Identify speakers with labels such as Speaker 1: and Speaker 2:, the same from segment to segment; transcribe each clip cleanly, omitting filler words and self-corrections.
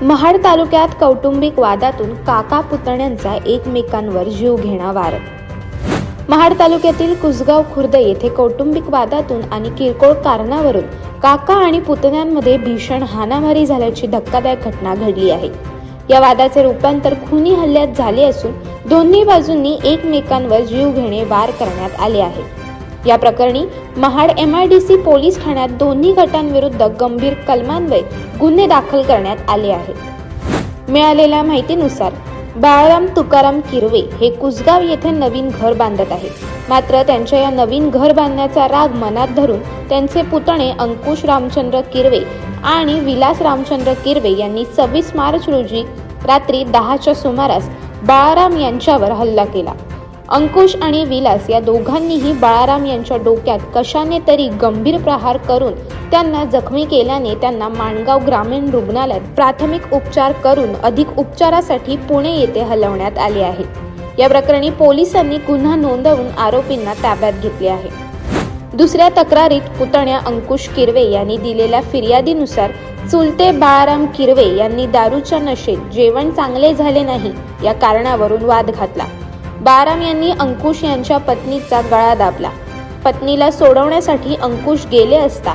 Speaker 1: महाड तालुक्यात कौटुंबिक वादातून काका पुतण्यांचा एकमेकांवर जीवघेणा वार। महाड तालुक्यातील कुसगाव खुर्द येथे कौटुंबिक वादातून आणि किरकोळ कारणावरून काका आणि पुतण्यांमध्ये भीषण हाणामारी झाल्याची धक्कादायक घटना घडली आहे। या वादाचे रूपांतर खुनी हल्ल्यात झाले असून दोन्ही बाजूंनी एकमेकांवर जीवघेणे वार करण्यात आले आहे। या प्रकरणी महाड MIDC पोलीस ठाण्यात दोन्ही गटांविरुद्ध गंभीर कलमान्वये गुन्हे दाखल करण्यात आले आहेत। मिळालेल्या माहितीनुसार बाळाराम तुकाराम किरवे हे कुसगाव येथे नवीन घर बांधत आहेत। मात्र त्यांच्या या नवीन घर बांधण्याचा राग मनात धरून त्यांचे पुतणे अंकुश रामचंद्र किरवे आणि विलास रामचंद्र किरवे यांनी 26 मार्च रोजी रात्री 10च्या सुमारास बाळाराम यांच्यावर हल्ला केला। अंकुश आणि विलास या दोघांनीही बाळाराम यांच्या डोक्यात कशाने तरी गंभीर प्रहार करून त्यांना जखमी केल्याने त्यांना माणगाव ग्रामीण रुग्णालयात प्राथमिक उपचार करून अधिक उपचारासाठी पुणे येथे हलवण्यात आले आहे। या प्रकरणी पोलिसांनी गुन्हा नोंदवून आरोपींना ताब्यात घेतले आहे। दुसऱ्या तक्रारीत पुतण्या अंकुश किरवे यांनी दिलेल्या फिर्यादीनुसार चुलते बाळाराम किरवे यांनी दारूच्या नशेत जेवण चांगले झाले नाही या कारणावरून वाद घातला। बाळाराम यांनी अंकुश यांच्या पत्नीचा गळा दाबला। पत्नीला सोडवण्यासाठी अंकुश गेले असता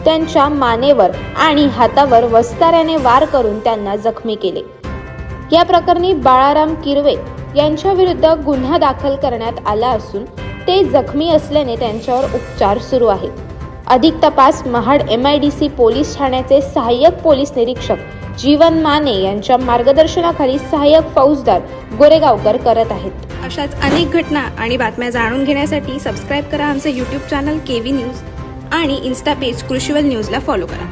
Speaker 1: त्यांच्या मानेवर आणि हातावर वस्ताऱ्याने वार करून त्यांना जखमी केले। या प्रकरणी बाळाराम किरवे यांच्या विरुद्ध गुन्हा दाखल करण्यात आला असून ते जखमी असल्याने त्यांच्यावर उपचार सुरू आहेत। अधिक तपास महाड MIDC पोलीस ठाण्याचे सहाय्यक पोलीस निरीक्षक जीवन माने यांच्या मार्गदर्शनाखाली सहाय्यक फौजदार गोरेगावकर करत आहेत।
Speaker 2: अशाच अनेक घटना आणि बातम्या जाणून घेण्यासाठी सबस्क्राईब करा आमचे YouTube चॅनल KV न्यूज आणि इन्स्टा पेज कृषीवल न्यूजला फॉलो करा।